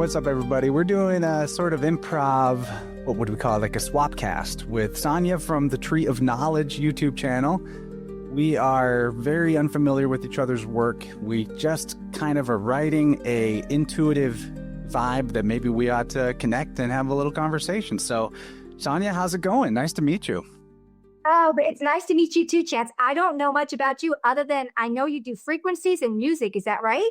what's up, everybody? We're doing a sort of improv, what would we call it, like a Swapcast with Sonja from the Tree of Knowledge YouTube channel. We are very unfamiliar with each other's work. We just kind of are writing a intuitive vibe that maybe we ought to connect and have a little conversation. So, Sonja, how's it going? Nice to meet you. Oh, but it's nice to meet you too, Chance. I don't know much about you other than I know you do frequencies and music. Is that right?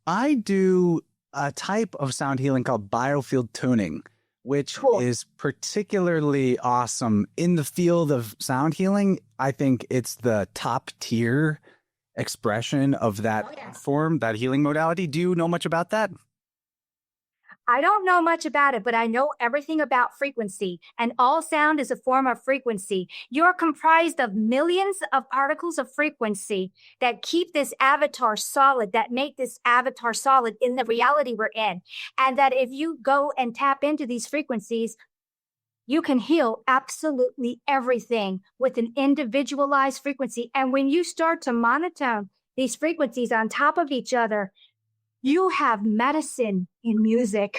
I do a type of sound healing called Biofield tuning, which is particularly awesome in the field of sound healing. I think it's the top tier expression of that form, that healing modality. Do you know much about that? I don't know much about it, but I know everything about frequency, and all sound is a form of frequency. You're comprised of millions of particles of frequency that keep this avatar solid, that make this avatar solid in the reality we're in. And that if you go and tap into these frequencies, you can heal absolutely everything with an individualized frequency. And when you start to monotone these frequencies on top of each other, you have medicine in music.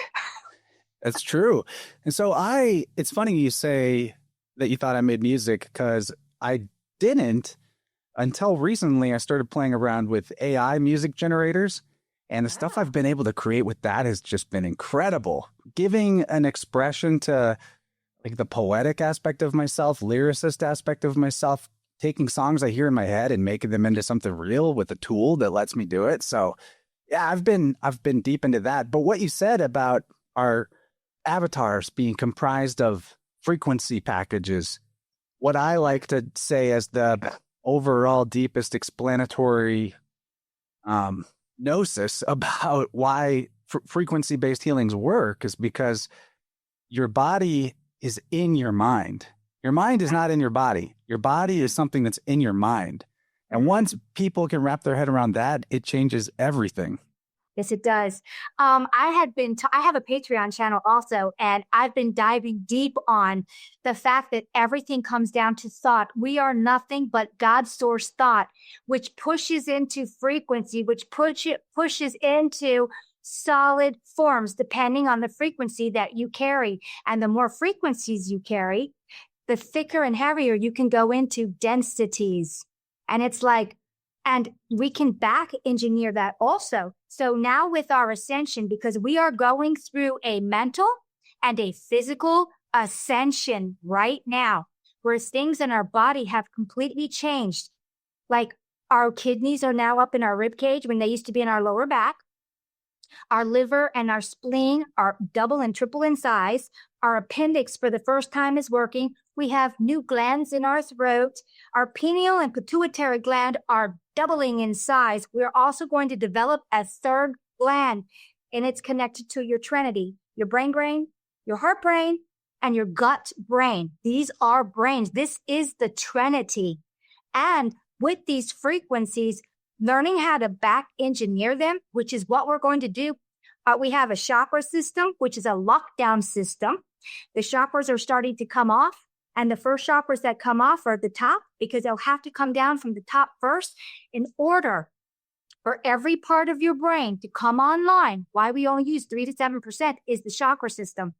That's true. And so it's funny you say that you thought I made music, because I didn't until recently. I started playing around with AI music generators, and the stuff I've been able to create with that has just been incredible. Giving an expression to like the poetic aspect of myself, lyricist aspect of myself, taking songs I hear in my head and making them into something real with a tool that lets me do it. So yeah, I've been deep into that. But what you said about our avatars being comprised of frequency packages, what I like to say as the overall deepest explanatory gnosis about why frequency-based healings work is because your body is in your mind. Your mind is not in your body. Your body is something that's in your mind. And once people can wrap their head around that, it changes everything. Yes, it does. I have a Patreon channel also, and I've been diving deep on the fact that everything comes down to thought. We are nothing but God's source thought, which pushes into frequency, which pushes into solid forms, depending on the frequency that you carry. And the more frequencies you carry, the thicker and heavier you can go into densities. And it's like, and we can back engineer that also. So now with our ascension, because we are going through a mental and a physical ascension right now, where things in our body have completely changed. Like our kidneys are now up in our rib cage when they used to be in our lower back. Our liver and our spleen are double and triple in size. Our appendix for the first time is working. We have new glands in our throat. Our pineal and pituitary gland are doubling in size. We're also going to develop a third gland, and it's connected to your trinity, your brain, your heart brain, and your gut brain. These are brains. This is the trinity. And with these frequencies, learning how to back engineer them, which is what we're going to do. We have a chakra system, which is a lockdown system. The chakras are starting to come off. And the first chakras that come off are at the top, because they'll have to come down from the top first in order for every part of your brain to come online. Why we only use 3 to 7% is the chakra system.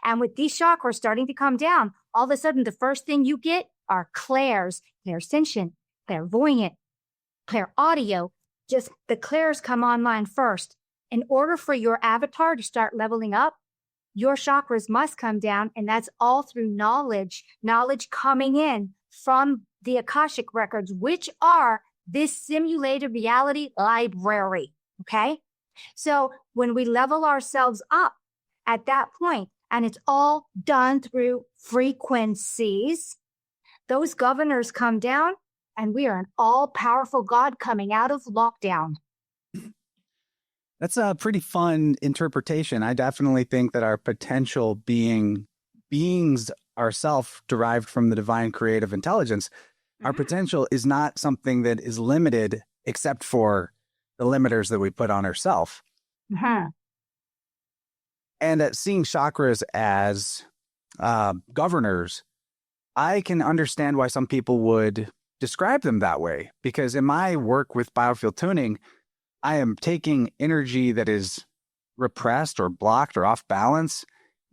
And with these chakras starting to come down, all of a sudden, the first thing you get are clairs, clairsentient, clairvoyant, clairaudio. Just the clairs come online first. In order for your avatar to start leveling up, your chakras must come down, and that's all through knowledge coming in from the Akashic records, which are this simulated reality library. Okay. So when we level ourselves up at that point, and it's all done through frequencies, those governors come down, and we are an all-powerful God coming out of lockdown. That's a pretty fun interpretation. I definitely think that our potential beings ourselves derived from the divine creative intelligence, our potential is not something that is limited except for the limiters that we put on ourselves. And seeing chakras as governors, I can understand why some people would describe them that way, because in my work with biofield tuning, I am taking energy that is repressed or blocked or off balance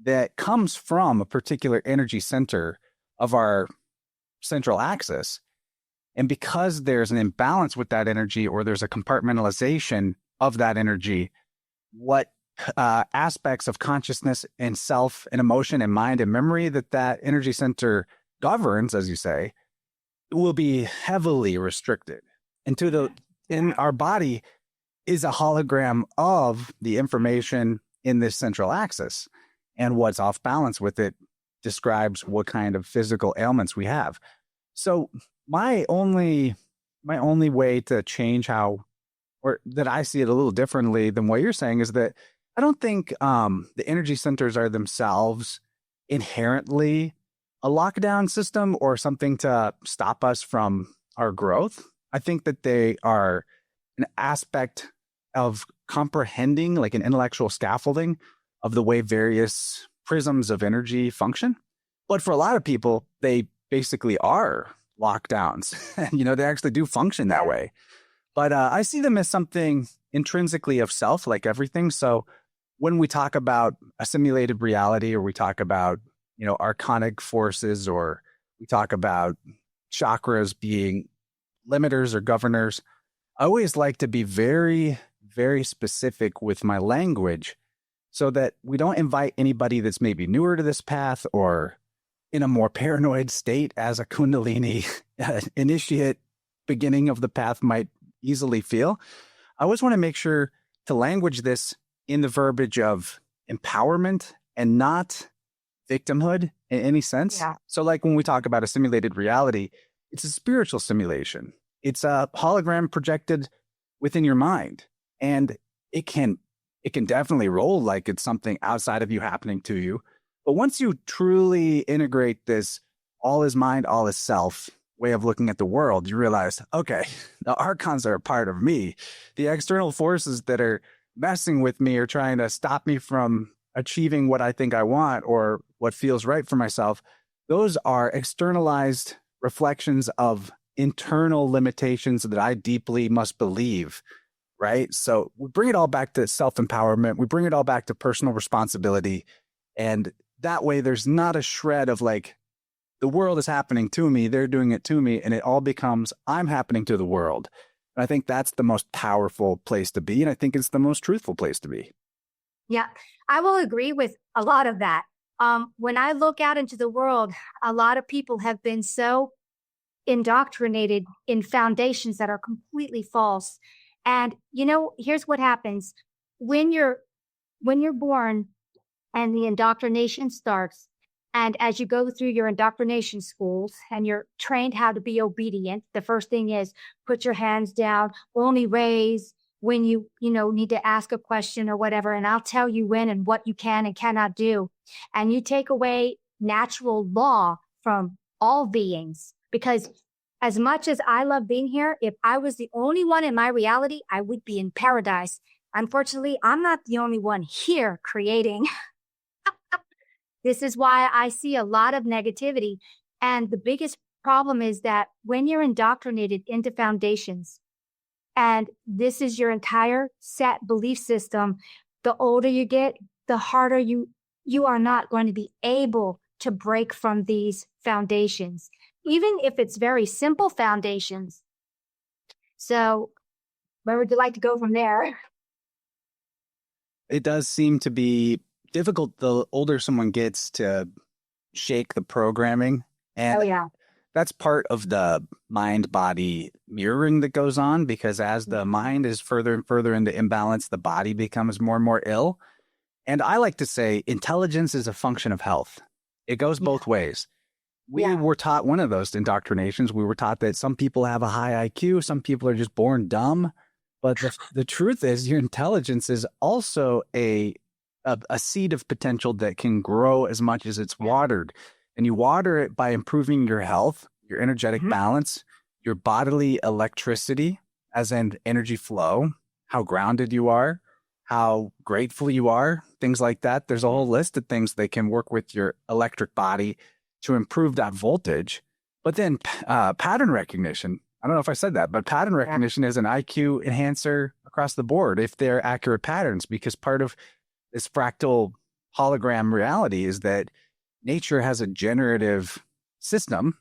that comes from a particular energy center of our central axis. And because there's an imbalance with that energy, or there's a compartmentalization of that energy, what aspects of consciousness and self and emotion and mind and memory that energy center governs, as you say, will be heavily restricted. And in our body is a hologram of the information in this central axis. And what's off balance with it describes what kind of physical ailments we have. So my only way to change how, or that I see it a little differently than what you're saying, is that I don't think the energy centers are themselves inherently a lockdown system or something to stop us from our growth. I think that they are an aspect of comprehending, like an intellectual scaffolding of the way various prisms of energy function. But for a lot of people, they basically are lockdowns. They actually do function that way. But I see them as something intrinsically of self, like everything. So when we talk about a simulated reality, or we talk about, archonic forces, or we talk about chakras being limiters or governors, I always like to be very, very specific with my language so that we don't invite anybody that's maybe newer to this path or in a more paranoid state, as a Kundalini initiate beginning of the path might easily feel. I always want to make sure to language this in the verbiage of empowerment and not victimhood in any sense. Yeah. So like when we talk about a simulated reality, it's a spiritual simulation. It's a hologram projected within your mind. And it can definitely roll like it's something outside of you happening to you. But once you truly integrate this all is mind, all is self way of looking at the world, you realize, okay, the archons are a part of me. The external forces that are messing with me or trying to stop me from achieving what I think I want or what feels right for myself, those are externalized reflections of internal limitations that I deeply must believe, right? So we bring it all back to self-empowerment. We bring it all back to personal responsibility. And that way there's not a shred of like, the world is happening to me, they're doing it to me, and it all becomes, I'm happening to the world. And I think that's the most powerful place to be. And I think it's the most truthful place to be. Yeah, I will agree with a lot of that. When I look out into the world, a lot of people have been so indoctrinated in foundations that are completely false. And, here's what happens. When you're born and the indoctrination starts, and as you go through your indoctrination schools and you're trained how to be obedient, the first thing is put your hands down, only raise when you need to ask a question or whatever. And I'll tell you when and what you can and cannot do. And you take away natural law from all beings, because as much as I love being here, if I was the only one in my reality, I would be in paradise. Unfortunately, I'm not the only one here creating. This is why I see a lot of negativity. And the biggest problem is that when you're indoctrinated into foundations, and this is your entire set belief system, the older you get, the harder you are not going to be able to break from these foundations, even if it's very simple foundations. So where would you like to go from there? It does seem to be difficult the older someone gets to shake the programming. And that's part of the mind-body mirroring that goes on, because as the mind is further and further into imbalance, the body becomes more and more ill. And I like to say intelligence is a function of health. It goes both ways. We were taught one of those indoctrinations. We were taught that some people have a high IQ, some people are just born dumb. But the truth is your intelligence is also a seed of potential that can grow as much as it's watered. And you water it by improving your health, your energetic balance, your bodily electricity, as in energy flow, how grounded you are, how grateful you are, things like that. There's a whole list of things that can work with your electric body to improve that voltage. But then pattern recognition, I don't know if I said that, but pattern recognition is an IQ enhancer across the board if they're accurate patterns, because part of this fractal hologram reality is that nature has a generative system,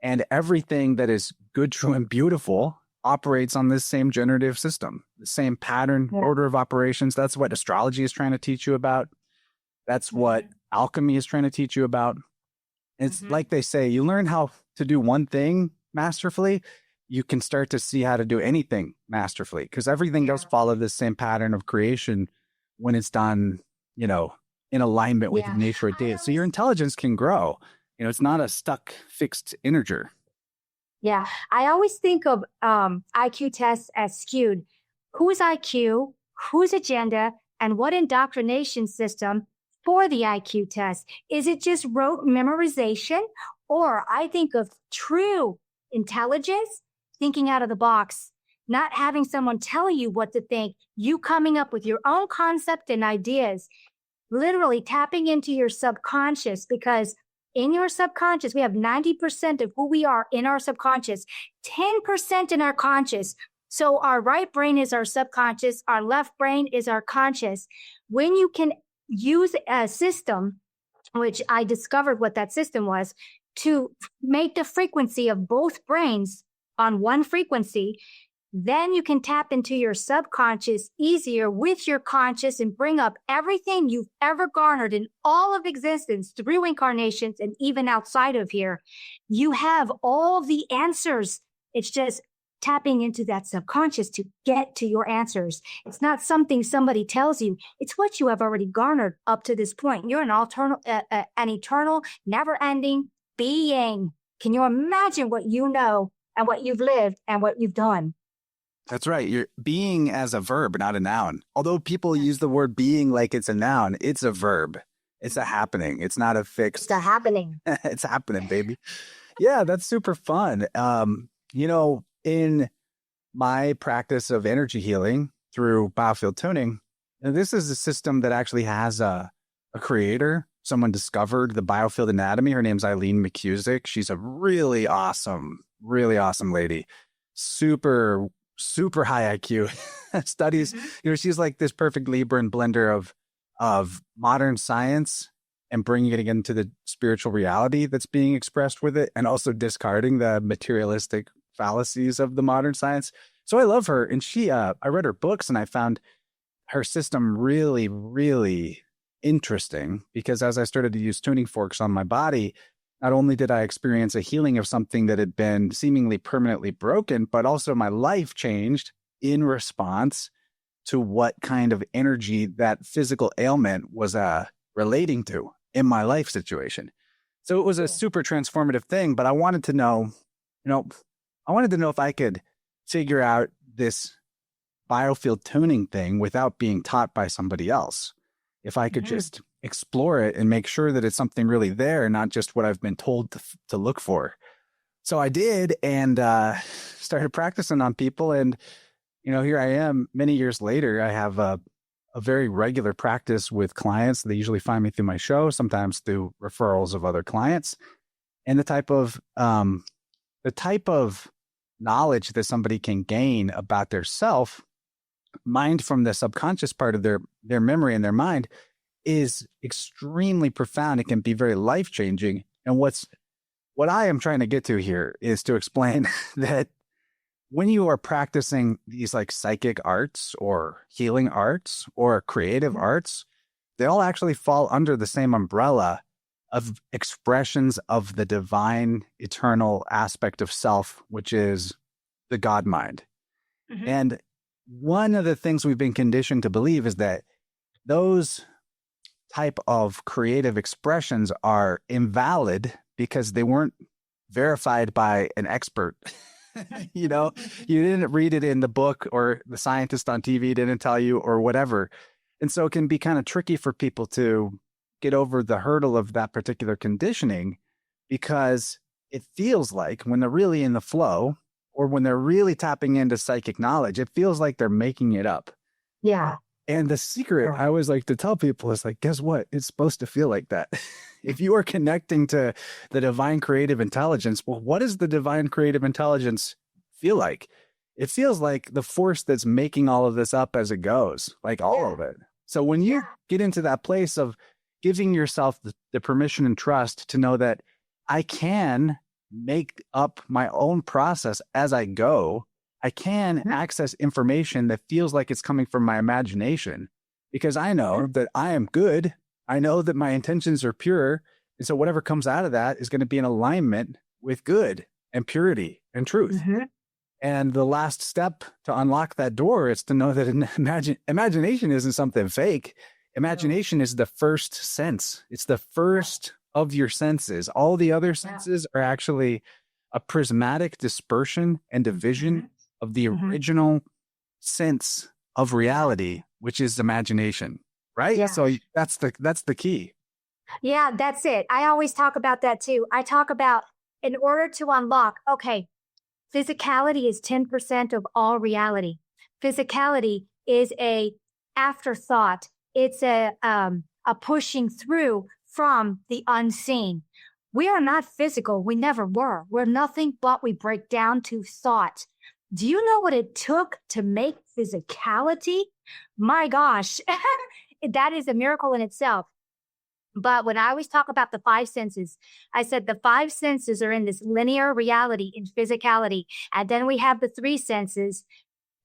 and everything that is good, true, and beautiful operates on this same generative system, the same pattern, order of operations. That's what astrology is trying to teach you about. That's what alchemy is trying to teach you about. It's like they say, you learn how to do one thing masterfully, you can start to see how to do anything masterfully, because everything does follow this same pattern of creation when it's done, you know, in alignment with nature it is. So your intelligence can grow. You know, it's not a stuck, fixed integer. Yeah. I always think of IQ tests as skewed. Whose IQ, whose agenda, and what indoctrination system for the IQ test? Is it just rote memorization? Or I think of true intelligence, thinking out of the box, not having someone tell you what to think, you coming up with your own concept and ideas, literally tapping into your subconscious, because in your subconscious, we have 90% of who we are in our subconscious, 10% in our conscious. So our right brain is our subconscious, our left brain is our conscious. When you can use a system, which I discovered what that system was, to make the frequency of both brains on one frequency, then you can tap into your subconscious easier with your conscious and bring up everything you've ever garnered in all of existence through incarnations and even outside of here. You have all the answers. It's just tapping into that subconscious to get to your answers. It's not something somebody tells you. It's what you have already garnered up to this point. You're an eternal, never-ending being. Can you imagine what you know and what you've lived and what you've done? That's right. You're being as a verb, not a noun. Although people use the word being like it's a noun, it's a verb. It's a happening. It's not a fixed. It's a happening. It's happening, baby. Yeah, that's super fun. You know, in my practice of energy healing through Biofield tuning, this is a system that actually has a creator. Someone discovered the Biofield anatomy. Her name's Eileen McCusick. She's a really awesome lady. Super high IQ. Studies, you know, she's like this perfect Libra and blender of modern science and bringing it into the spiritual reality that's being expressed with it, and also discarding the materialistic fallacies of the modern science. So I love her. And I read her books and I found her system really, really interesting, because as I started to use tuning forks on my body, not only did I experience a healing of something that had been seemingly permanently broken, but also my life changed in response to what kind of energy that physical ailment was relating to in my life situation. So it was a super transformative thing, but I wanted to know, if I could figure out this Biofield tuning thing without being taught by somebody else. If I could just explore it and make sure that it's something really there, not just what I've been told to look for. So I did, and started practicing on people. And, you know, here I am many years later. I have a very regular practice with clients. They usually find me through my show, sometimes through referrals of other clients. And the type of knowledge that somebody can gain about their self, mined from the subconscious part of their memory and their mind, is extremely profound. It can be very life-changing. And what I am trying to get to here is to explain that when you are practicing these like psychic arts or healing arts or creative arts, they all actually fall under the same umbrella of expressions of the divine, eternal aspect of self, which is the God mind. And one of the things we've been conditioned to believe is that those type of creative expressions are invalid because they weren't verified by an expert. You know, you didn't read it in the book, or the scientist on TV didn't tell you, or whatever. And so it can be kind of tricky for people to get over the hurdle of that particular conditioning, because it feels like when they're really in the flow, or when they're really tapping into psychic knowledge, it feels like they're making it up. Yeah. And the secret I always like to tell people is like, guess what? It's supposed to feel like that. If you are connecting to the divine creative intelligence, well, what does the divine creative intelligence feel like? It feels like the force that's making all of this up as it goes, like all of it. So when you get into that place of giving yourself the permission and trust to know that I can make up my own process as I go, I can access information that feels like it's coming from my imagination because I know that I am good. I know that my intentions are pure. And so whatever comes out of that is going to be in alignment with good and purity and truth. And the last step to unlock that door is to know that imagination isn't something fake. Imagination is the first sense. It's the first of your senses. All the other senses are actually a prismatic dispersion and division of the original sense of reality, which is imagination, right? Yeah. So that's the key. Yeah, that's it. I always talk about that too. I talk about in order to unlock, okay, physicality is 10% of all reality. Physicality is a afterthought. It's a pushing through from the unseen. We are not physical. We never were. We're nothing but we break down to thought. Do you know what it took to make physicality? My gosh, that is a miracle in itself. But when I always talk about the five senses, I said the five senses are in this linear reality in physicality. And then we have the three senses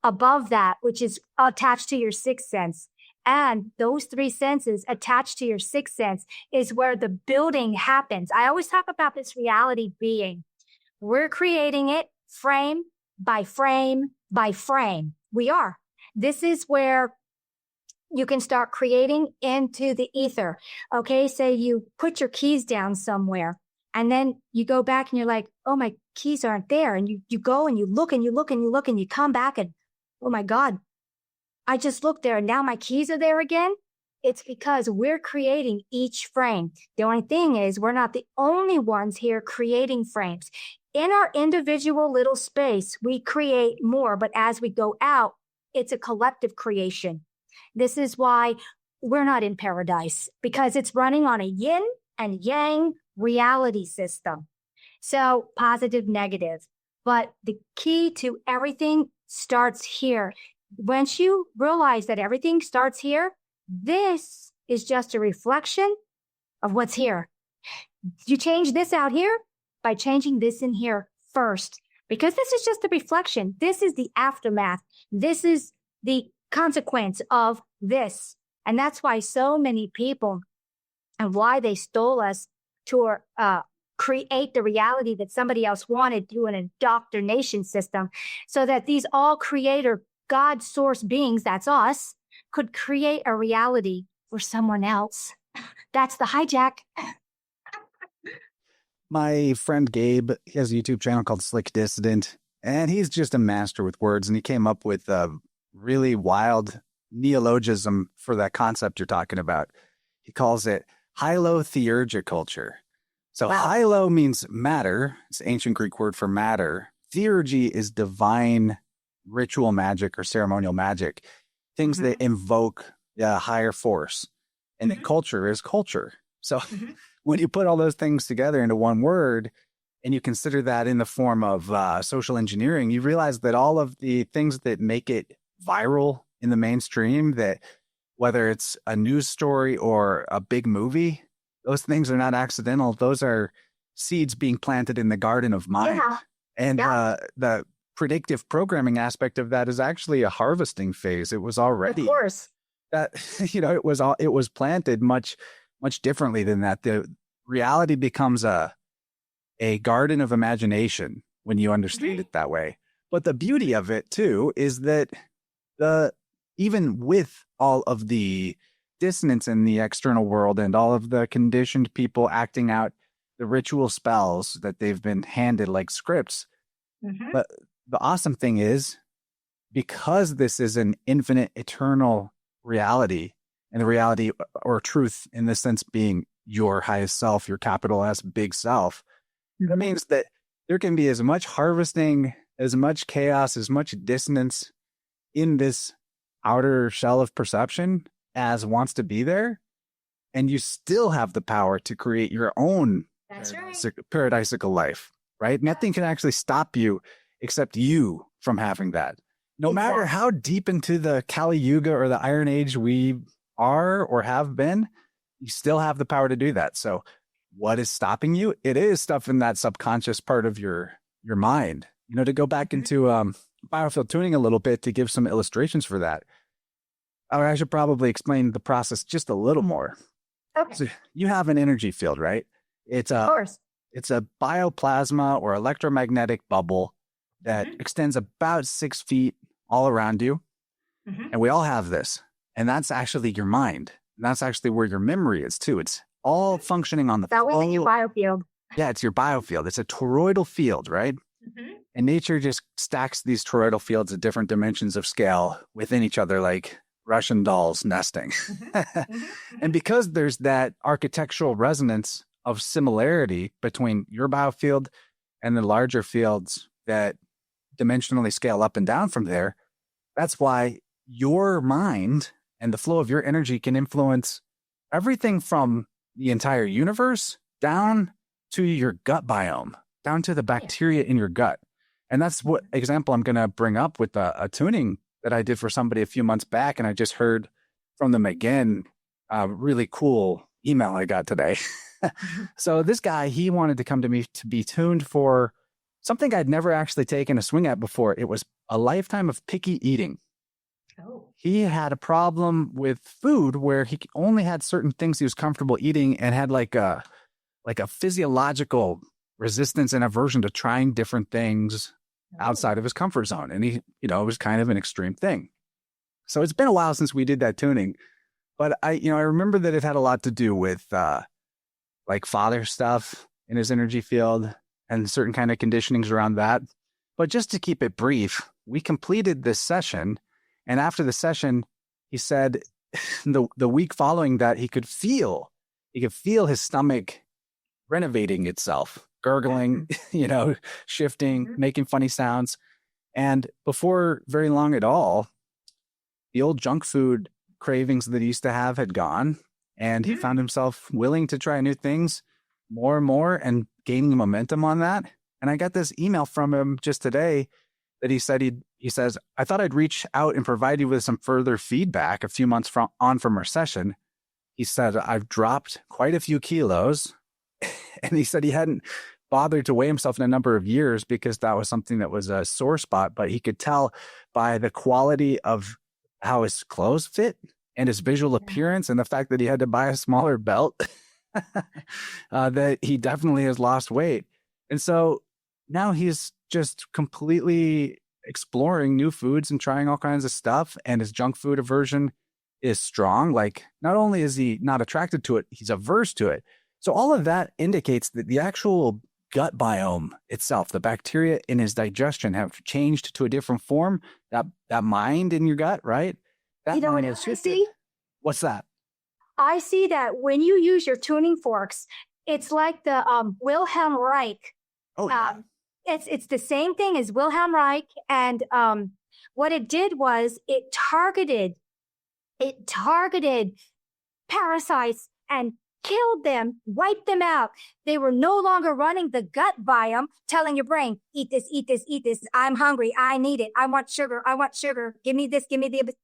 above that, which is attached to your sixth sense. And those three senses attached to your sixth sense is where the building happens. I always talk about this reality being. We're creating it frame by frame by frame. We are. This is where you can start creating into the ether. Okay, say you put your keys down somewhere and then you go back and you're like, oh, my keys aren't there. And you go and you look and you look and you look and you come back and, oh my God, I just looked there and now my keys are there again. It's because we're creating each frame. The only thing is we're not the only ones here creating frames. In our individual little space, we create more, but as we go out, it's a collective creation. This is why we're not in paradise, because it's running on a yin and yang reality system. So positive, negative. But the key to everything starts here. Once you realize that everything starts here, this is just a reflection of what's here. You change this out here by changing this in here first, because this is just a reflection. This is the aftermath. This is the consequence of this. And that's why so many people and why they stole us to create the reality that somebody else wanted through an indoctrination system, so that these all creator God source beings, that's us, could create a reality for someone else. That's the hijack. My friend Gabe, he has a YouTube channel called Slick Dissident, and he's just a master with words. And he came up with a really wild neologism for that concept you're talking about. He calls it hylotheurgic culture. So hylo means matter. It's an ancient Greek word for matter. Theurgy is divine ritual magic or ceremonial magic, things that invoke a higher force. And then culture is culture. So when you put all those things together into one word and you consider that in the form of social engineering, you realize that all of the things that make it viral in the mainstream, that whether it's a news story or a big movie, those things are not accidental. Those are seeds being planted in the garden of mind. Yeah. And the predictive programming aspect of that is actually a harvesting phase. It was already, of course, that it was planted much differently than that. The reality becomes a garden of imagination when you understand it that way. But the beauty of it too is that even with all of the dissonance in the external world and all of the conditioned people acting out the ritual spells that they've been handed like scripts, but the awesome thing is, because this is an infinite, eternal reality, and the reality or truth in this sense being your highest self, your capital S, big self, that means that there can be as much harvesting, as much chaos, as much dissonance in this outer shell of perception as wants to be there. And you still have the power to create your own paradisical life, right? Nothing can actually stop you except you from having that. No matter how deep into the Kali Yuga or the Iron Age we are or have been, you still have the power to do that. So what is stopping you? It is stuff in that subconscious part of your mind. To go back into biofield tuning a little bit to give some illustrations for that. I should probably explain the process just a little more. Okay. So you have an energy field, right? It's Of course. It's a bioplasma or electromagnetic bubble that extends about 6 feet all around you. And we all have this. And that's actually your mind. And that's actually where your memory is too. It's all functioning on the That was your biofield. Yeah, it's your biofield. It's a toroidal field, right? And nature just stacks these toroidal fields at different dimensions of scale within each other, like Russian dolls nesting. And because there's that architectural resonance of similarity between your biofield and the larger fields that dimensionally scale up and down from there, that's why your mind and the flow of your energy can influence everything from the entire universe down to your gut biome, down to the bacteria in your gut. And that's what example I'm going to bring up with a tuning that I did for somebody a few months back. And I just heard from them again, a really cool email I got today. So this guy, he wanted to come to me to be tuned for something I'd never actually taken a swing at before. It was a lifetime of picky eating. Oh. He had a problem with food where he only had certain things he was comfortable eating and had like a physiological resistance and aversion to trying different things outside of his comfort zone. And he, it was kind of an extreme thing. So it's been a while since we did that tuning, but I remember that it had a lot to do with like father stuff in his energy field and certain kind of conditionings around that. But just to keep it brief, we completed this session. And after the session, he said the week following that he could feel his stomach renovating itself, gurgling, shifting, making funny sounds. And before very long at all, the old junk food cravings that he used to have had gone. And he found himself willing to try new things more and more and gaining momentum on that. And I got this email from him just today that he said, he says, I thought I'd reach out and provide you with some further feedback a few months from our session. He said, I've dropped quite a few kilos. And he said he hadn't bothered to weigh himself in a number of years because that was something that was a sore spot, but he could tell by the quality of how his clothes fit and his visual appearance and the fact that he had to buy a smaller belt that he definitely has lost weight. And so now he's just completely exploring new foods and trying all kinds of stuff. And his junk food aversion is strong. Like, not only is he not attracted to it, he's averse to it. So all of that indicates that the actual gut biome itself, the bacteria in his digestion have changed to a different form. That mind in your gut, right? That what I see? What's that? I see that when you use your tuning forks, it's like the Wilhelm Reich. Oh, yeah. It's the same thing as Wilhelm Reich. And what it did was it targeted parasites and killed them, wiped them out. They were no longer running the gut biome, telling your brain, eat this, eat this, eat this. I'm hungry. I need it. I want sugar. I want sugar. Give me this, give me the.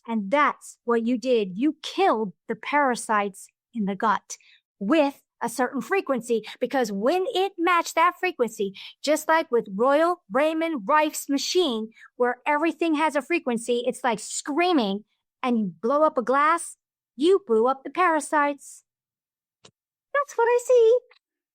And that's what you did. You killed the parasites in the gut with a certain frequency, because when it matched that frequency, just like with Royal Raymond Reich's machine, where everything has a frequency, it's like screaming, and you blow up a glass, you blew up the parasites. That's what I see.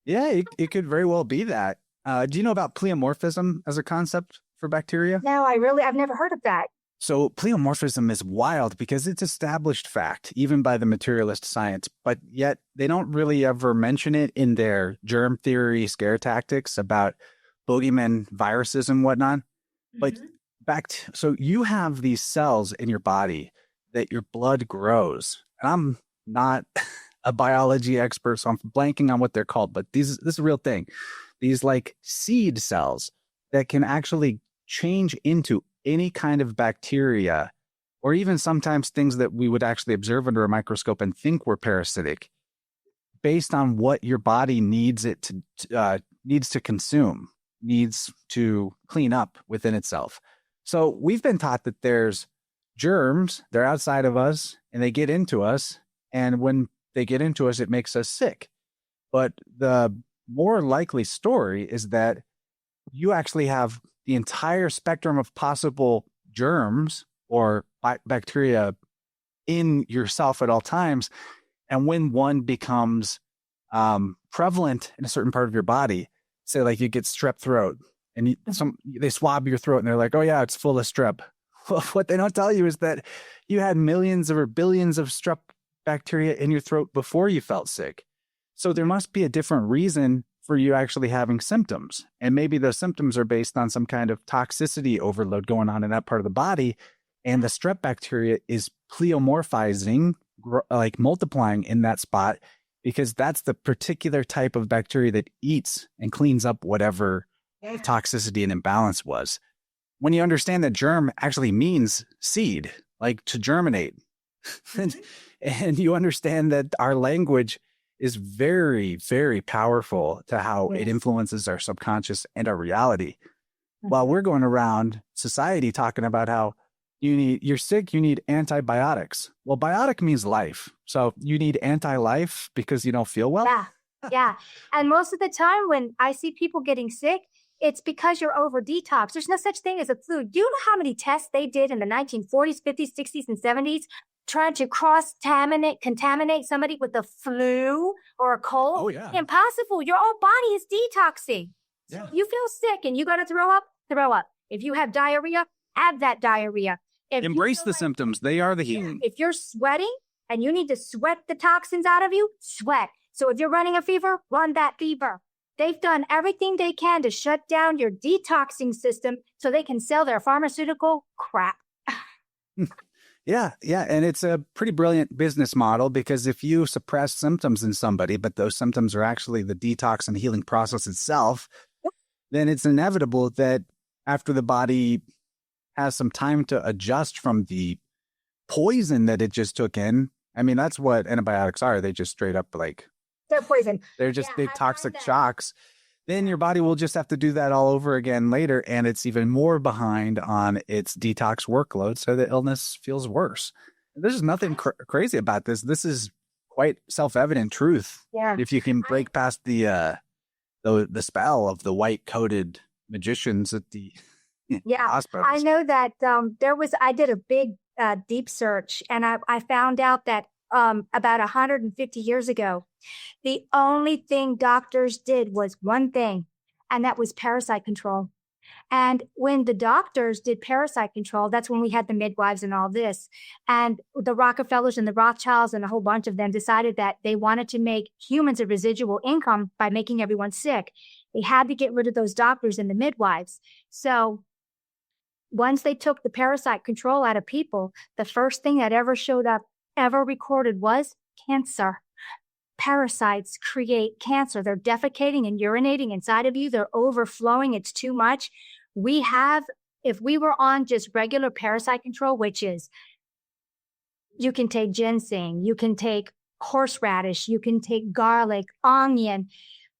Yeah, it could very well be that. Do you know about pleomorphism as a concept for bacteria? No, I've never heard of that. So pleomorphism is wild because it's established fact, even by the materialist science, but yet they don't really ever mention it in their germ theory scare tactics about boogeyman viruses and whatnot. But so you have these cells in your body that your blood grows. And I'm not a biology expert, so I'm blanking on what they're called, but this is a real thing. These like seed cells that can actually change into any kind of bacteria, or even sometimes things that we would actually observe under a microscope and think were parasitic, based on what your body needs to consume, needs to clean up within itself. So we've been taught that there's germs, they're outside of us and they get into us. And when they get into us, it makes us sick. But the more likely story is that you actually have the entire spectrum of possible germs or bacteria in yourself at all times. And when one becomes prevalent in a certain part of your body, say like you get strep throat and they swab your throat and they're like, oh yeah, it's full of strep. Well, what they don't tell you is that you had millions or billions of strep bacteria in your throat before you felt sick. So there must be a different reason for you actually having symptoms. And maybe those symptoms are based on some kind of toxicity overload going on in that part of the body. And the strep bacteria is pleomorphizing, like multiplying in that spot, because that's the particular type of bacteria that eats and cleans up whatever toxicity and imbalance was. When you understand that germ actually means seed, like to germinate, and you understand that our language is very, very powerful to how it influences our subconscious and our reality. While we're going around society talking about how you're sick, you need antibiotics. Well, biotic means life. So you need anti-life because you don't feel well? Yeah. And most of the time when I see people getting sick, it's because you're over detox. There's no such thing as a flu. Do you know how many tests they did in the 1940s, 50s, 60s, and 70s trying to contaminate somebody with the flu or a cold? Oh, yeah. Impossible. Your own body is detoxing. Yeah. So you feel sick and you got to throw up, throw up. If you have diarrhea, have that diarrhea. Embrace the symptoms. They are the healing. If you're sweating and you need to sweat the toxins out of you, sweat. So if you're running a fever, run that fever. They've done everything they can to shut down your detoxing system so they can sell their pharmaceutical crap. Yeah. And it's a pretty brilliant business model because if you suppress symptoms in somebody, but those symptoms are actually the detox and healing process itself, then it's inevitable that after the body has some time to adjust from the poison that it just took in. I mean, that's what antibiotics are. They just straight up like... They're poison. They're just big toxic shocks. Then your body will just have to do that all over again later. And it's even more behind on its detox workload. So the illness feels worse. There's nothing crazy about this. This is quite self-evident truth. Yeah. If you can break past the spell of the white-coated magicians at the hospitals. I know that I did a big deep search and I found out that about 150 years ago, the only thing doctors did was one thing, and that was parasite control. And when the doctors did parasite control, that's when we had the midwives and all this. And the Rockefellers and the Rothschilds and a whole bunch of them decided that they wanted to make humans a residual income by making everyone sick. They had to get rid of those doctors and the midwives. So once they took the parasite control out of people, the first thing that ever showed up, ever recorded was cancer. Parasites create cancer. They're defecating and urinating inside of you. They're overflowing. It's too much. If we were on just regular parasite control, which is you can take ginseng, you can take horseradish, you can take garlic, onion,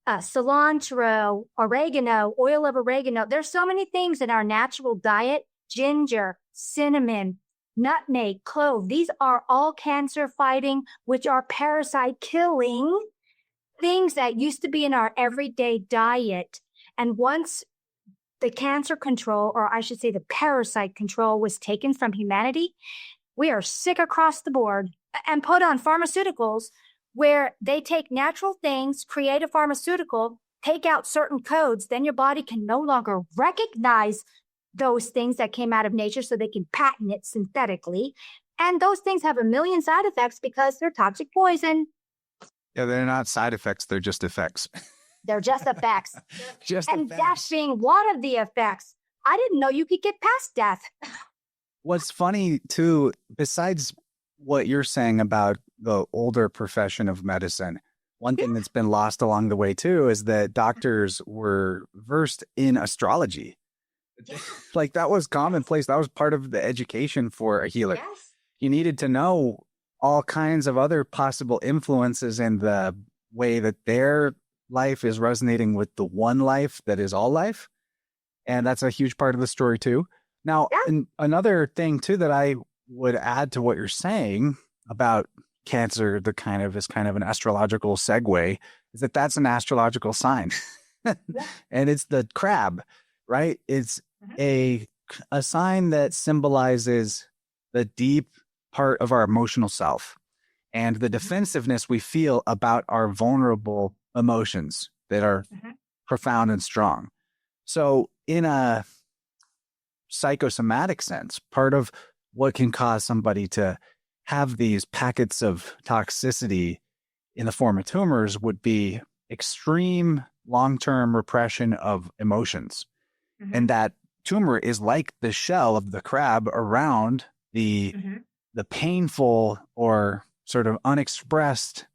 cilantro, oregano, oil of oregano. There's so many things in our natural diet, ginger, cinnamon, nutmeg, clove. These are all cancer fighting, which are parasite killing things that used to be in our everyday diet. And once the cancer control, or I should say the parasite control, was taken from humanity, we are sick across the board and put on pharmaceuticals where they take natural things, create a pharmaceutical, take out certain codes, then your body can no longer recognize those things that came out of nature, so they can patent it synthetically. And those things have a million side effects because they're toxic poison. Yeah, they're not side effects. They're just effects. They're just effects. And death being one of the effects. I didn't know you could get past death. What's funny, too, besides what you're saying about the older profession of medicine, one thing that's been lost along the way, too, is that doctors were versed in astrology. Like that was commonplace. That was part of the education for a healer. Yes. You needed to know all kinds of other possible influences and the way that their life is resonating with the one life that is all life. And that's a huge part of the story too. Now, another thing too that I would add to what you're saying about Cancer, the kind of is kind of an astrological segue, is that that's an astrological sign. Yeah. And it's the crab, right? It's a sign that symbolizes the deep part of our emotional self and the defensiveness we feel about our vulnerable emotions that are profound and strong. So in a psychosomatic sense, part of what can cause somebody to have these packets of toxicity in the form of tumors would be extreme long-term repression of emotions. And that tumor is like the shell of the crab around the painful or sort of unexpressed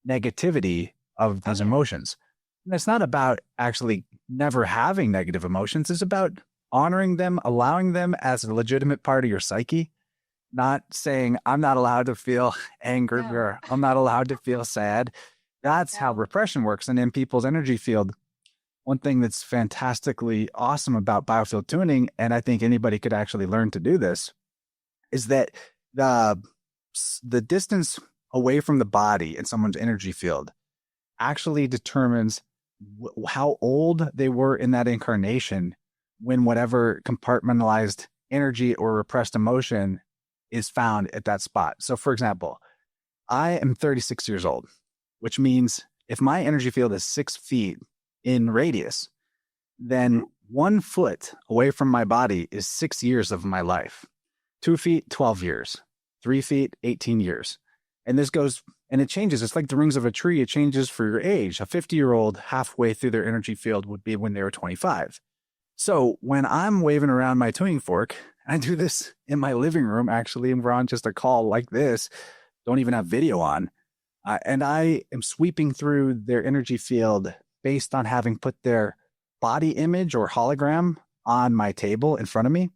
negativity of those emotions. And it's not about actually never having negative emotions. It's about honoring them, allowing them as a legitimate part of your psyche, not saying I'm not allowed to feel anger or I'm not allowed to feel sad. That's how repression works. And in people's energy field, one thing that's fantastically awesome about biofield tuning, and I think anybody could actually learn to do this, is that the distance away from the body in someone's energy field actually determines how old they were in that incarnation when whatever compartmentalized energy or repressed emotion is found at that spot. So for example, I am 36 years old, which means if my energy field is 6 feet in radius, then 1 foot away from my body is 6 years of my life. 2 feet, 12 years. 3 feet, 18 years. And this goes, and it changes. It's like the rings of a tree. It changes for your age. A 50-year-old halfway through their energy field would be when they were 25. So when I'm waving around my tuning fork, I do this in my living room, actually, and we're on just a call like this, don't even have video on. And I am sweeping through their energy field based on having put their body image or hologram on my table in front of me.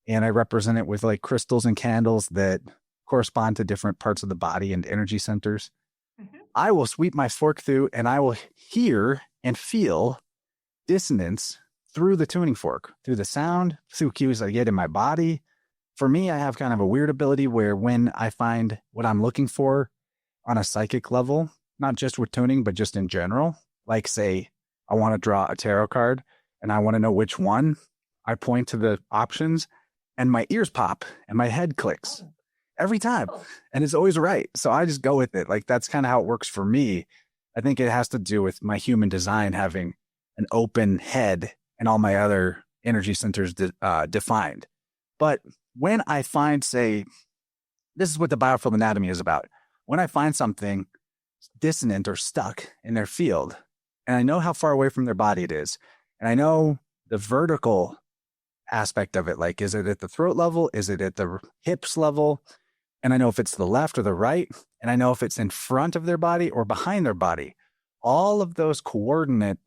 And I represent it with like crystals and candles that correspond to different parts of the body and energy centers. I will sweep my fork through and I will hear and feel dissonance through the tuning fork, through the sound, through cues I get in my body. For me, I have kind of a weird ability where when I find what I'm looking for on a psychic level, not just with tuning, but just in general, like say, I want to draw a tarot card and I want to know which one, I point to the options and my ears pop and my head clicks every time. And it's always right. So I just go with it. Like that's kind of how it works for me. I think it has to do with my human design having an open head and all my other energy centers defined. But when I find, say, this is what the biofield anatomy is about. When I find something dissonant or stuck in their field, and I know how far away from their body it is, and I know the vertical aspect of it, like is it at the throat level? Is it at the hips level? And I know if it's the left or the right, and I know if it's in front of their body or behind their body. All of those coordinate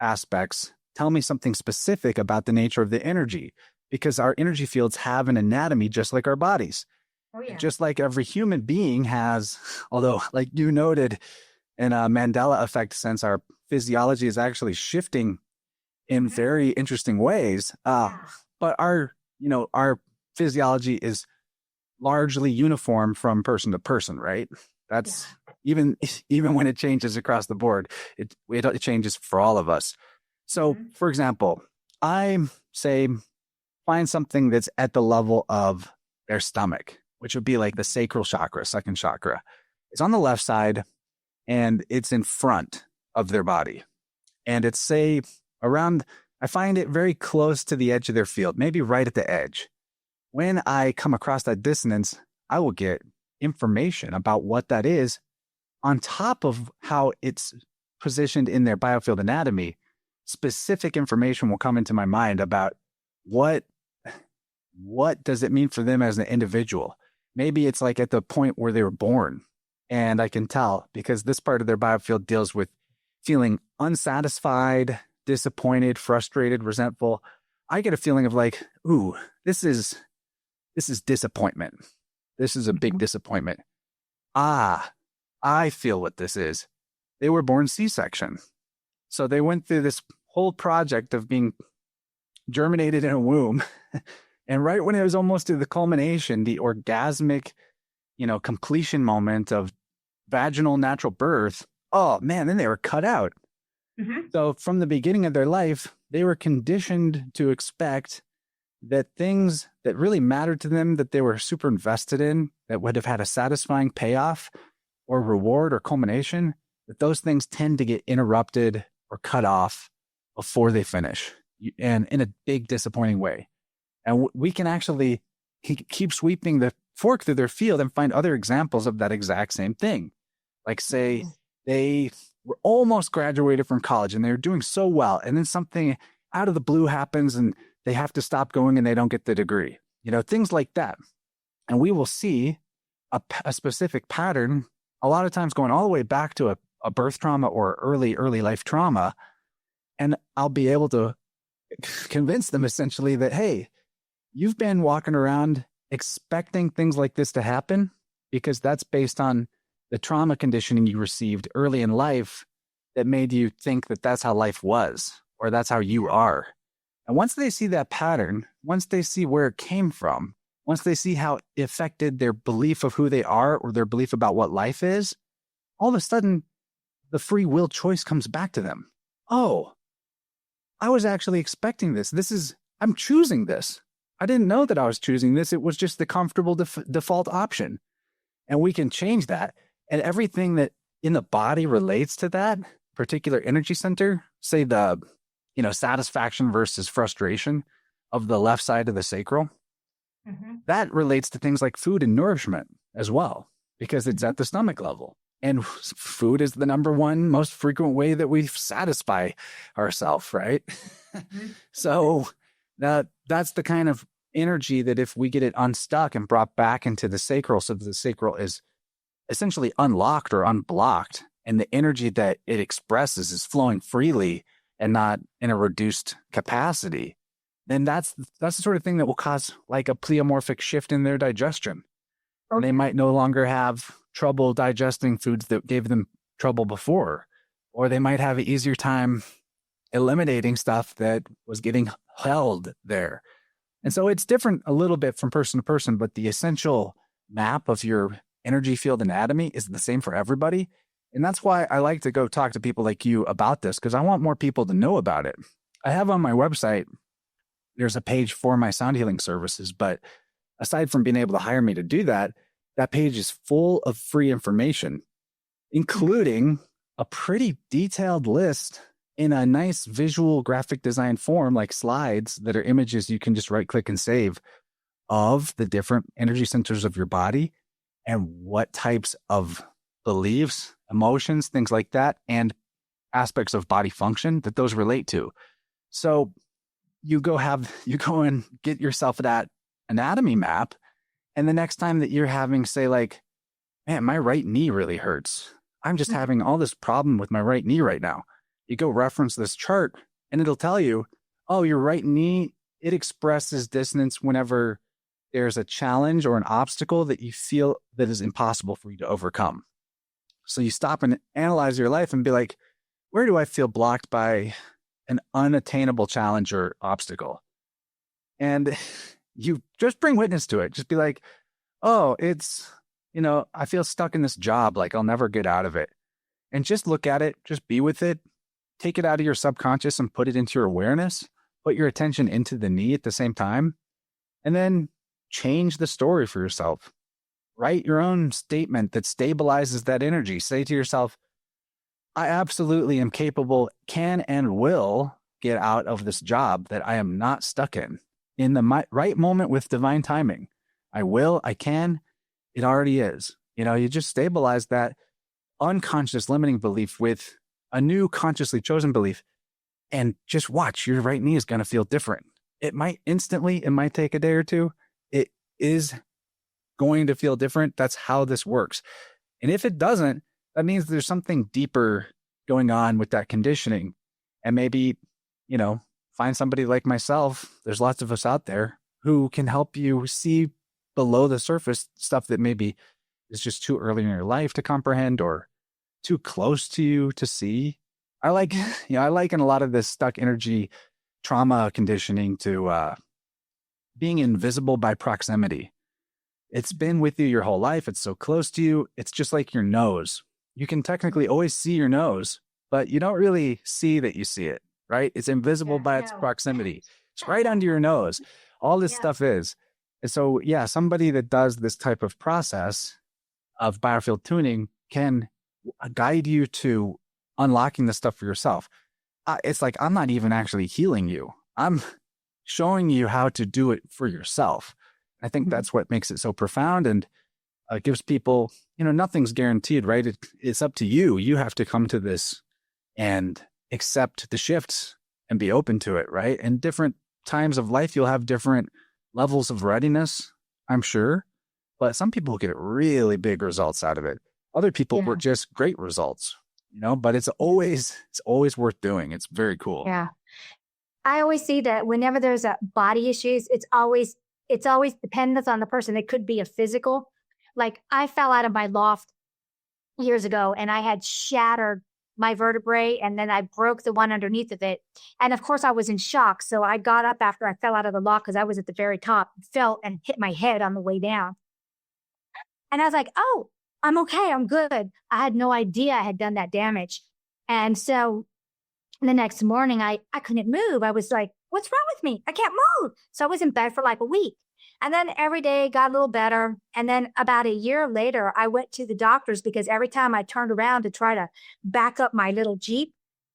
aspects tell me something specific about the nature of the energy, because our energy fields have an anatomy just like our bodies. Just like every human being has, although like you noted in a Mandela effect sense, our physiology is actually shifting in very interesting ways. But our physiology is largely uniform from person to person, right? That's even when it changes across the board, it changes for all of us. So, for example, I say find something that's at the level of their stomach, which would be like the sacral chakra, second chakra. It's on the left side and it's in front of their body. And it's say around, I find it very close to the edge of their field, maybe right at the edge. When I come across that dissonance, I will get information about what that is on top of how it's positioned in their biofield anatomy. Specific information will come into my mind about what does it mean for them as an individual. Maybe it's like at the point where they were born, and I can tell because this part of their biofield deals with feeling unsatisfied, disappointed, frustrated, resentful. I get a feeling of like, ooh, this is disappointment. This is a big disappointment. I feel what this is. They were born C-section. So they went through this whole project of being germinated in a womb And right when it was almost to the culmination, the orgasmic, completion moment of vaginal natural birth, oh man, then they were cut out. Mm-hmm. So from the beginning of their life, they were conditioned to expect that things that really mattered to them, that they were super invested in, that would have had a satisfying payoff or reward or culmination, that those things tend to get interrupted or cut off before they finish, and in a big disappointing way. And we can actually keep sweeping the fork through their field and find other examples of that exact same thing. Like, say, they were almost graduated from college and they're doing so well, and then something out of the blue happens and they have to stop going and they don't get the degree. Things like that. And we will see a specific pattern, a lot of times going all the way back to a birth trauma or early life trauma. And I'll be able to convince them essentially that, hey, you've been walking around expecting things like this to happen because that's based on the trauma conditioning you received early in life that made you think that that's how life was or that's how you are. And once they see that pattern, once they see where it came from, once they see how it affected their belief of who they are or their belief about what life is, all of a sudden, the free will choice comes back to them. Oh, I was actually expecting this. I'm choosing this. I didn't know that I was choosing this. It was just the comfortable default option. And we can change that. And everything that in the body relates to that particular energy center, say the satisfaction versus frustration of the left side of the sacral, that relates to things like food and nourishment as well, because it's at the stomach level. And food is the number one most frequent way that we satisfy ourselves, right? So that's the kind of energy that if we get it unstuck and brought back into the sacral, so that the sacral is essentially unlocked or unblocked, and the energy that it expresses is flowing freely and not in a reduced capacity, then that's the sort of thing that will cause like a pleomorphic shift in their digestion. Or they might no longer have trouble digesting foods that gave them trouble before, or they might have an easier time eliminating stuff that was getting held there. And so it's different a little bit from person to person, but the essential map of your energy field anatomy is the same for everybody. And that's why I like to go talk to people like you about this, because I want more people to know about it. I have on my website, there's a page for my sound healing services, but aside from being able to hire me to do that, that page is full of free information, including a pretty detailed list in a nice visual graphic design form, like slides that are images you can just right click and save, of the different energy centers of your body and what types of beliefs, emotions, things like that, and aspects of body function that those relate to. So you go and get yourself that anatomy map. And the next time that you're having, say, like, man, my right knee really hurts. I'm just having all this problem with my right knee right now. You go reference this chart and it'll tell you, oh, your right knee, it expresses dissonance whenever there's a challenge or an obstacle that you feel that is impossible for you to overcome. So you stop and analyze your life and be like, where do I feel blocked by an unattainable challenge or obstacle? And you just bring witness to it. Just be like, oh, it's, I feel stuck in this job. Like I'll never get out of it. And just look at it, just be with it, take it out of your subconscious and put it into your awareness, put your attention into the knee at the same time, and then change the story for yourself. Write your own statement that stabilizes that energy. Say to yourself, I absolutely am capable, can and will get out of this job that I am not stuck in the right moment with divine timing. I will, I can, it already is. You just stabilize that unconscious limiting belief with a new consciously chosen belief, and just watch, your right knee is going to feel different. It might take a day or two. It is going to feel different. That's how this works. And if it doesn't, that means there's something deeper going on with that conditioning. And maybe, find somebody like myself. There's lots of us out there who can help you see below the surface stuff that maybe is just too early in your life to comprehend or too close to you to see. I liken a lot of this stuck energy trauma conditioning to being invisible by proximity. It's been with you your whole life. It's so close to you. It's just like your nose. You can technically always see your nose, but you don't really see that you see it, right? It's invisible by its proximity. It's right under your nose. All this stuff is. And so, yeah, somebody that does this type of process of biofield tuning can guide you to unlocking the stuff for yourself. It's like, I'm not even actually healing you. I'm showing you how to do it for yourself. I think that's what makes it so profound, and gives people, nothing's guaranteed, right? It's up to you. You have to come to this and accept the shifts and be open to it, right? In different times of life, you'll have different levels of readiness, I'm sure, but some people get really big results out of it. Other people were just great results, but it's always worth doing. It's very cool. Yeah. I always see that whenever there's a body issues, it's always dependent on the person. It could be a physical. Like I fell out of my loft years ago and I had shattered my vertebrae and then I broke the one underneath of it. And of course I was in shock. So I got up after I fell out of the loft because I was at the very top, fell and hit my head on the way down. And I was like, oh, I'm okay. I'm good. I had no idea I had done that damage. And so the next morning I couldn't move. I was like, what's wrong with me? I can't move. So I was in bed for like a week. And then every day got a little better. And then about a year later, I went to the doctors because every time I turned around to try to back up my little Jeep,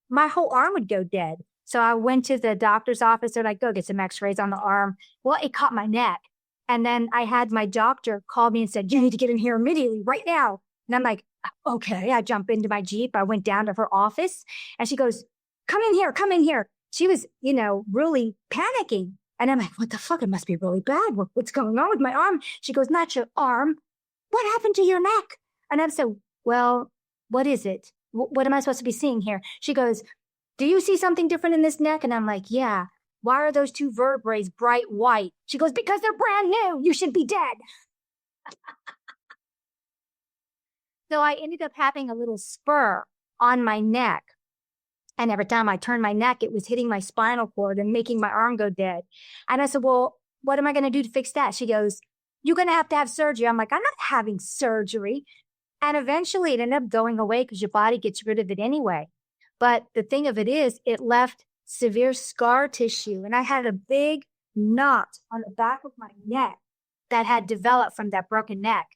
my whole arm would go dead. So I went to the doctor's office. They're like, go get some x-rays on the arm. Well, it caught my neck. And then I had my doctor call me and said, you need to get in here immediately right now. And I'm like, okay. I jump into my Jeep. I went down to her office and she goes, come in here, come in here. She was, really panicking. And I'm like, what the fuck? It must be really bad. What's going on with my arm? She goes, not your arm. What happened to your neck? And I'm so, well, what is it? What am I supposed to be seeing here? She goes, do you see something different in this neck? And I'm like, yeah. Why are those two vertebrae bright white? She goes, because they're brand new. You should be dead. So I ended up having a little spur on my neck. And every time I turned my neck, it was hitting my spinal cord and making my arm go dead. And I said, well, what am I going to do to fix that? She goes, you're going to have surgery. I'm like, I'm not having surgery. And eventually it ended up going away because your body gets rid of it anyway. But the thing of it is, it left severe scar tissue. And I had a big knot on the back of my neck that had developed from that broken neck.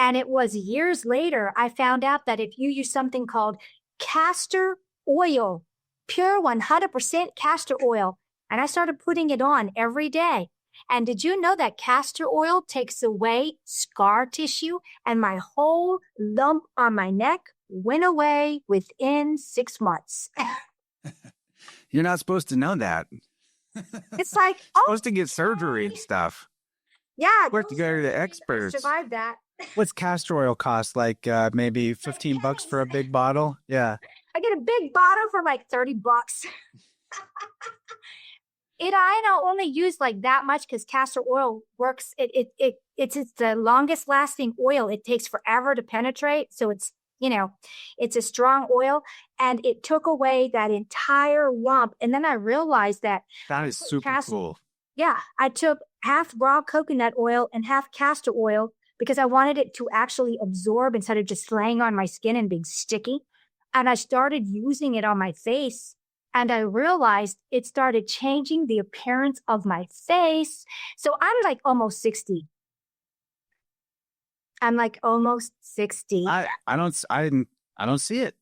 And it was years later, I found out that if you use something called castor oil, pure 100% castor oil. And I started putting it on every day. And did you know that castor oil takes away scar tissue? And my whole lump on my neck went away within 6 months. You're not supposed to know that. It's like, supposed to get surgery and stuff. Yeah. We have to go to the experts. Survive that. What's castor oil cost? Like maybe $15 for a big bottle? Yeah. I get a big bottle for like $30. I don't only use like that much because castor oil works. It's the longest lasting oil. It takes forever to penetrate. So it's a strong oil, and it took away that entire lump. And then I realized that is super cool. Yeah. I took half raw coconut oil and half castor oil because I wanted it to actually absorb instead of just laying on my skin and being sticky. And I started using it on my face, and I realized it started changing the appearance of my face. So I'm like almost 60. I don't see it.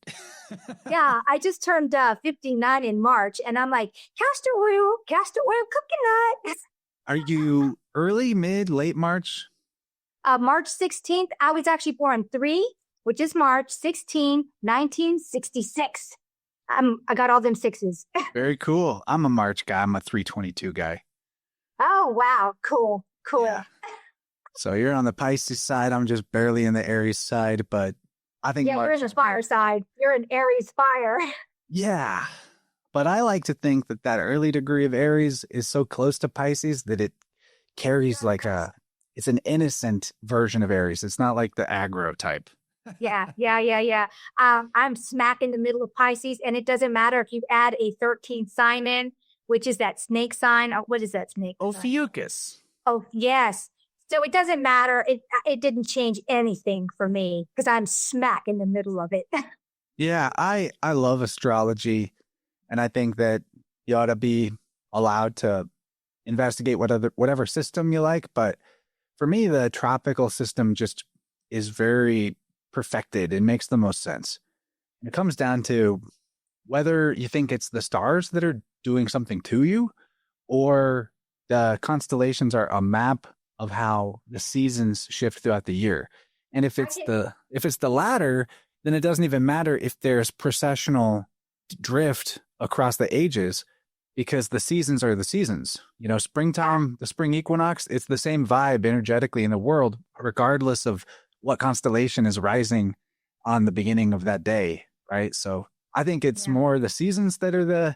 Yeah, I just turned 59 in March, and I'm like, castor oil, coconut. Are you early, mid, late March? March 16th. I was actually born 3, which is March 16, 1966. I got all them sixes. Very cool. I'm a March guy. I'm a 322 guy. Oh, wow. Cool. Yeah. So you're on the Pisces side. I'm just barely in the Aries side, but I think March, you're in the fire side. You're an Aries fire. Yeah. But I like to think that early degree of Aries is so close to Pisces that it carries it's an innocent version of Aries. It's not like the aggro type. Yeah. I'm smack in the middle of Pisces, and it doesn't matter if you add a 13th sign in. which is that snake sign. What is that snake sign? Ophiuchus. Oh, yes. So it doesn't matter. It didn't change anything for me because I'm smack in the middle of it. Yeah, I love astrology, and I think that you ought to be allowed to investigate whatever system you like. But for me, the tropical system just is very perfected. It makes the most sense. And it comes down to whether you think it's the stars that are doing something to you, or the constellations are a map of how the seasons shift throughout the year. And if it's the latter, then it doesn't even matter if there's precessional drift across the ages, because the seasons are the seasons. You know, springtime, the spring equinox, it's the same vibe energetically in the world, regardless of what constellation is rising on the beginning of that day, right? So I think it's more the seasons that are the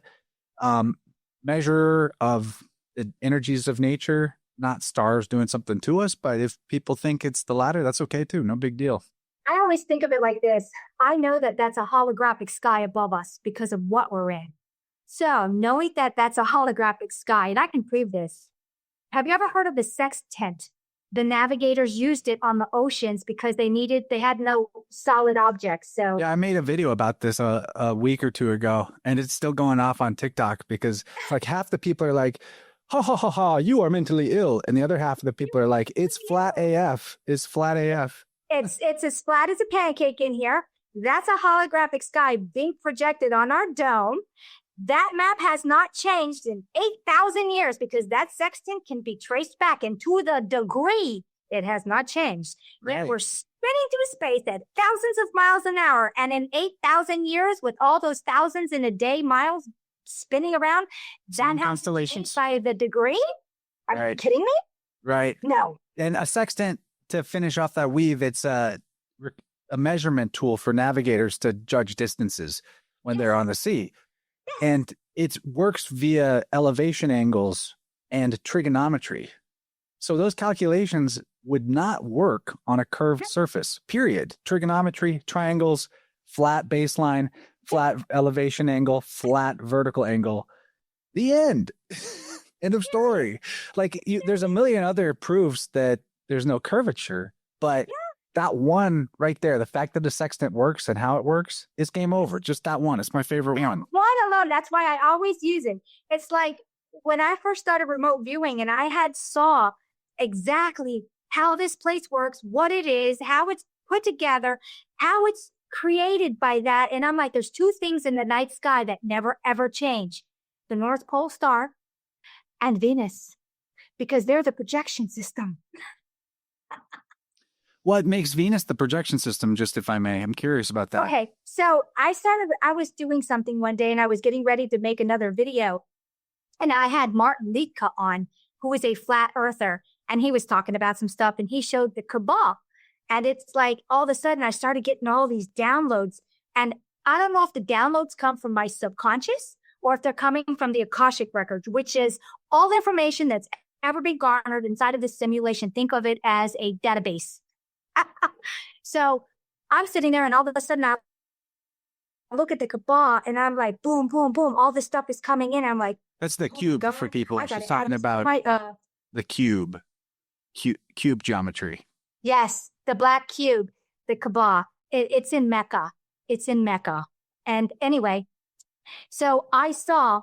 measure of the energies of nature, not stars doing something to us. But if people think it's the latter, that's okay too. No big deal. I always think of it like this. I know that that's a holographic sky above us because of what we're in. So knowing that that's a holographic sky, and I can prove this. Have you ever heard of the sextant? The navigators used it on the oceans because they had no solid objects. So yeah, I made a video about this a week or two ago, and it's still going off on TikTok because like half the people are like, ha ha ha ha, you are mentally ill. And the other half of the people are like, it's flat AF. It's flat AF. It's as flat as a pancake in here. That's a holographic sky being projected on our dome. That map has not changed in 8,000 years because that sextant can be traced back, and to the degree it has not changed. Right. We're spinning through space at thousands of miles an hour, and in 8,000 years, with all those thousands in a day miles spinning around, that has changed by the degree? Are you kidding me? Right. No. And a sextant, to finish off that weave, it's a measurement tool for navigators to judge distances when they're on the sea. And it works via elevation angles and trigonometry. So those calculations would not work on a curved surface, period. Trigonometry, triangles, flat baseline, flat elevation angle, flat vertical angle. The end. End of story. Like there's a million other proofs that there's no curvature, but that one right there, the fact that the sextant works and how it works, is game over. Just that one. It's my favorite one. One alone. That's why I always use it. It's like when I first started remote viewing and I saw exactly how this place works, what it is, how it's put together, how it's created by that. And I'm like, there's two things in the night sky that never, ever change. The North Pole star and Venus, because they're the projection system. What makes Venus the projection system, just if I may? I'm curious about that. Okay, so I was doing something one day and I was getting ready to make another video. And I had Martin Liedtke on, who is a flat earther. And he was talking about some stuff and he showed the Kabbalah. And it's like all of a sudden I started getting all these downloads. And I don't know if the downloads come from my subconscious or if they're coming from the Akashic records, which is all the information that's ever been garnered inside of this simulation. Think of it as a database. So I'm sitting there and all of a sudden I look at the Kabbalah and I'm like, boom, boom, boom. All this stuff is coming in. I'm like, that's the cube for people. She's talking about the cube geometry. Yes, the black cube, the Kabbalah. It's in Mecca. It's in Mecca. And anyway, so I saw,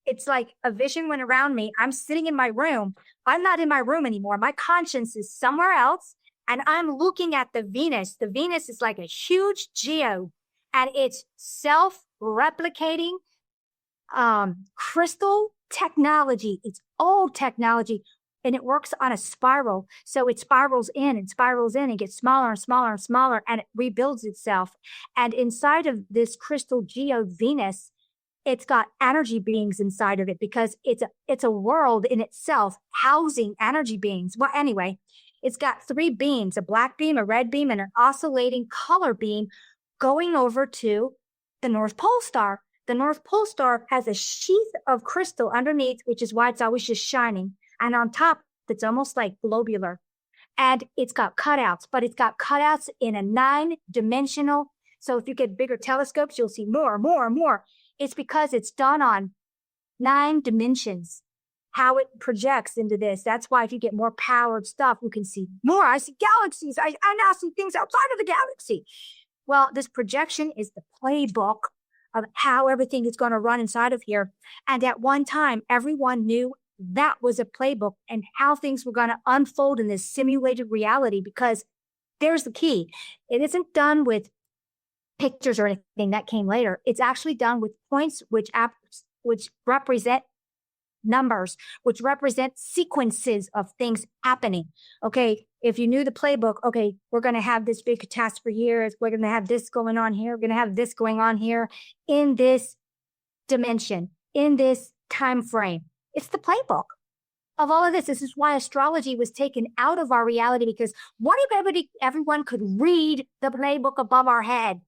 it's like a vision went around me. I'm sitting in my room. I'm not in my room anymore. My conscience is somewhere else. And I'm looking at the Venus. The Venus is like a huge geo, and it's self-replicating crystal technology. It's old technology, and it works on a spiral. So it spirals in and gets smaller and smaller and smaller, and it rebuilds itself. And inside of this crystal geo Venus, it's got energy beings inside of it because it's a world in itself housing energy beings. Well, anyway, it's got three beams, a black beam, a red beam, and an oscillating color beam going over to the North Pole star. The North Pole star has a sheath of crystal underneath, which is why it's always just shining. And on top, it's almost like globular. And it's got cutouts, but it's got cutouts in a 9-dimensional. So if you get bigger telescopes, you'll see more. It's because it's done on 9 dimensions, how it projects into this. That's why if you get more powered stuff, you can see more. I see galaxies. I now see things outside of the galaxy. Well, this projection is the playbook of how everything is going to run inside of here. And at one time, everyone knew that was a playbook and how things were going to unfold in this simulated reality, because there's the key. It isn't done with pictures or anything that came later. It's actually done with points which represent numbers, which represent sequences of things happening. Okay, if you knew the playbook, okay, we're going to have this big catastrophe here. We're going to have this going on here. We're going to have this going on here in this dimension, in this time frame. It's the playbook of all of this. This is why astrology was taken out of our reality, because what if everyone could read the playbook above our head?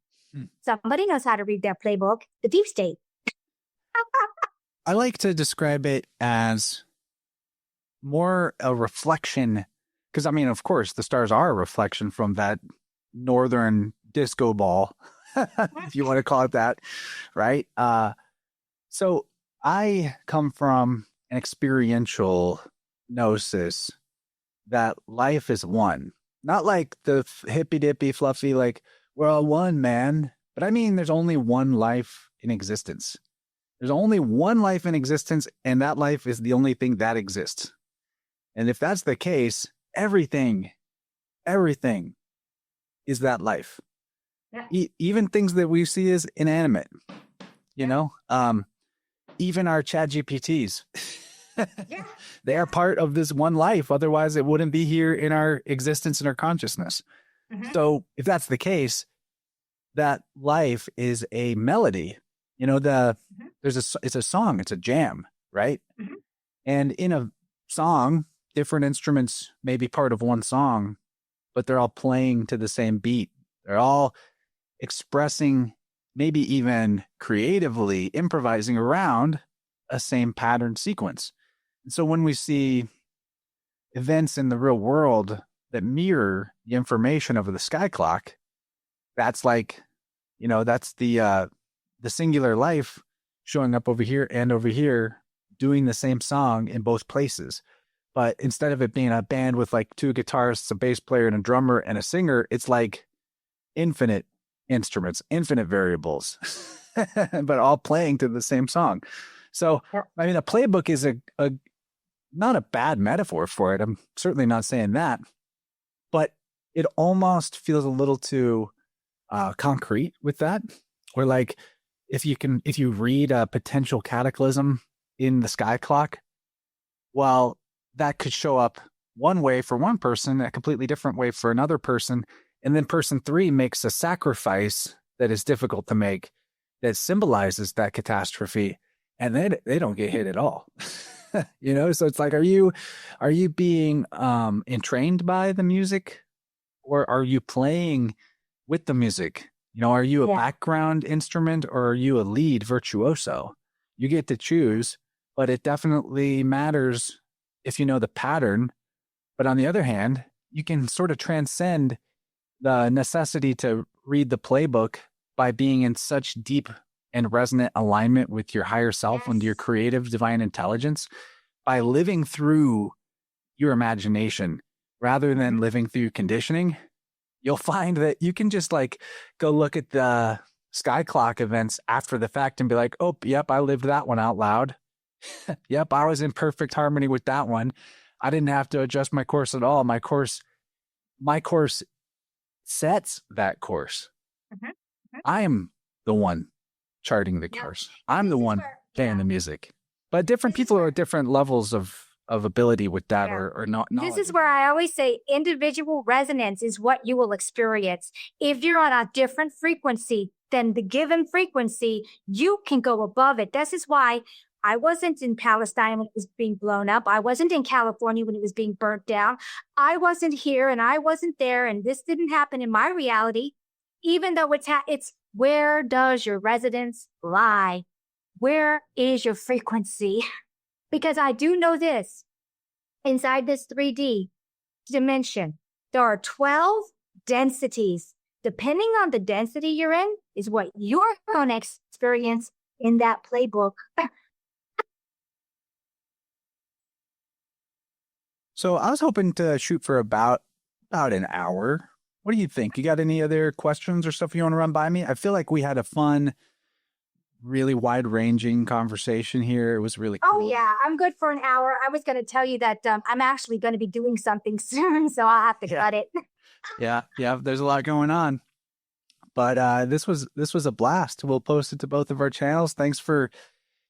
Somebody knows how to read their playbook, the deep state. I like to describe it as more a reflection, because I mean, of course, the stars are a reflection from that northern disco ball, if you want to call it that, right? So I come from an experiential gnosis that life is one, not like the hippy dippy fluffy, like we're all one, man. But I mean, there's only one life in existence. There's only one life in existence, and that life is the only thing that exists. And if that's the case, everything is that life. Yeah. Even things that we see as inanimate, you know, even our chat GPTs, yeah. They are part of this one life. Otherwise, it wouldn't be here in our existence and our consciousness. Mm-hmm. So if that's the case, that life is a melody. You know, it's a song, it's a jam, right? Mm-hmm. And in a song, different instruments may be part of one song, but they're all playing to the same beat. They're all expressing, maybe even creatively improvising around a same pattern sequence. And so when we see events in the real world that mirror the information of the sky clock, that's like, you know, that's the singular life showing up over here and over here, doing the same song in both places. But instead of it being a band with like 2 guitarists, a bass player and a drummer and a singer, it's like infinite instruments, infinite variables, but all playing to the same song. So, I mean, a playbook is a not a bad metaphor for it. I'm certainly not saying that, but it almost feels a little too concrete with that. Where like, if you read a potential cataclysm in the sky clock, well, that could show up one way for one person, a completely different way for another person. And then person 3 makes a sacrifice that is difficult to make, that symbolizes that catastrophe. And then they don't get hit at all. You know, so it's like, are you being entrained by the music, or are you playing with the music? You know, are you a background instrument, or are you a lead virtuoso? You get to choose, but it definitely matters if you know the pattern. But on the other hand, you can sort of transcend the necessity to read the playbook by being in such deep and resonant alignment with your higher self and your creative divine intelligence by living through your imagination rather than living through conditioning. You'll find that you can just like go look at the sky clock events after the fact and be like, oh, yep, I lived that one out loud. Yep, I was in perfect harmony with that one. I didn't have to adjust my course at all. My course sets that course. Mm-hmm. Mm-hmm. I am the one charting the course. I'm the one playing the music. But different people are at different levels of ability with that or not. This is where I always say individual resonance is what you will experience. If you're on a different frequency than the given frequency, you can go above it. This is why I wasn't in Palestine when it was being blown up. I wasn't in California when it was being burnt down. I wasn't here and I wasn't there, and this didn't happen in my reality, even though it's where does your resonance lie? Where is your frequency? Because I do know this, inside this 3D dimension, there are 12 densities. Depending on the density you're in is what you're going to experience in that playbook. So I was hoping to shoot for about an hour. What do you think? You got any other questions or stuff you want to run by me? I feel like we had a fun, really wide-ranging conversation here. It was really cool. Oh, yeah. I'm good for an hour. I was going to tell you that I'm actually going to be doing something soon, so I'll have to cut it. Yeah. There's a lot going on. But this was a blast. We'll post it to both of our channels. Thanks for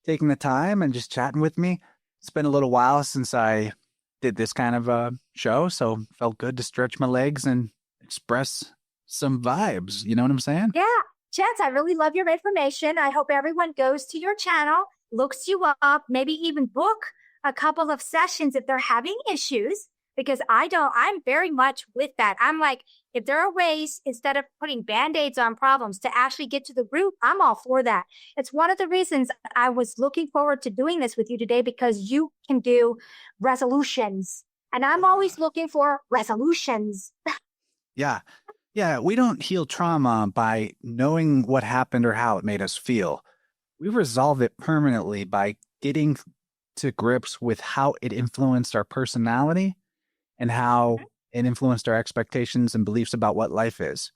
taking the time and just chatting with me. It's been a little while since I did this kind of a show, so it felt good to stretch my legs and express some vibes. You know what I'm saying? Yeah. Chance, I really love your information. I hope everyone goes to your channel, looks you up, maybe even book a couple of sessions if they're having issues, because I'm very much with that. I'm like, if there are ways, instead of putting Band-Aids on problems, to actually get to the root, I'm all for that. It's one of the reasons I was looking forward to doing this with you today, because you can do resolutions. And I'm always looking for resolutions. Yeah. Yeah, we don't heal trauma by knowing what happened or how it made us feel. We resolve it permanently by getting to grips with how it influenced our personality and how it influenced our expectations and beliefs about what life is.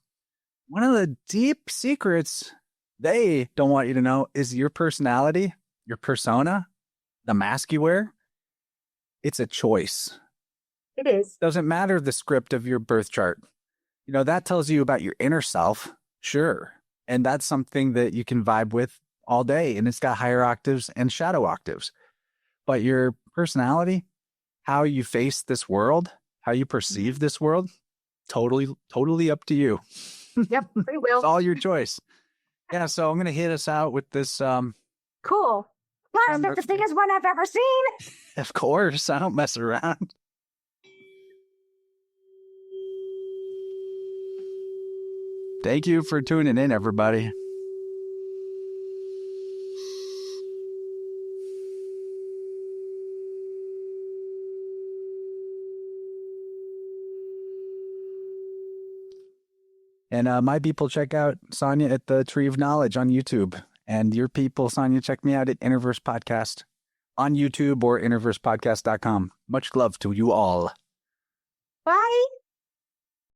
One of the deep secrets they don't want you to know is your personality, your persona, the mask you wear. It's a choice. It is. Doesn't matter the script of your birth chart. You know, that tells you about your inner self, sure. And that's something that you can vibe with all day. And it's got higher octaves and shadow octaves. But your personality, how you face this world, how you perceive this world, totally up to you. Yep, free will. It's all your choice. Yeah, so I'm going to hit us out with this. Cool. Plus, that's the biggest one I've ever seen. Of course, I don't mess around. Thank you for tuning in, everybody. And my people, check out Sonja at the Tree of Knowledge on YouTube. And your people, Sonja, check me out at InnerVerse Podcast on YouTube or InnerVersePodcast.com. Much love to you all. Bye.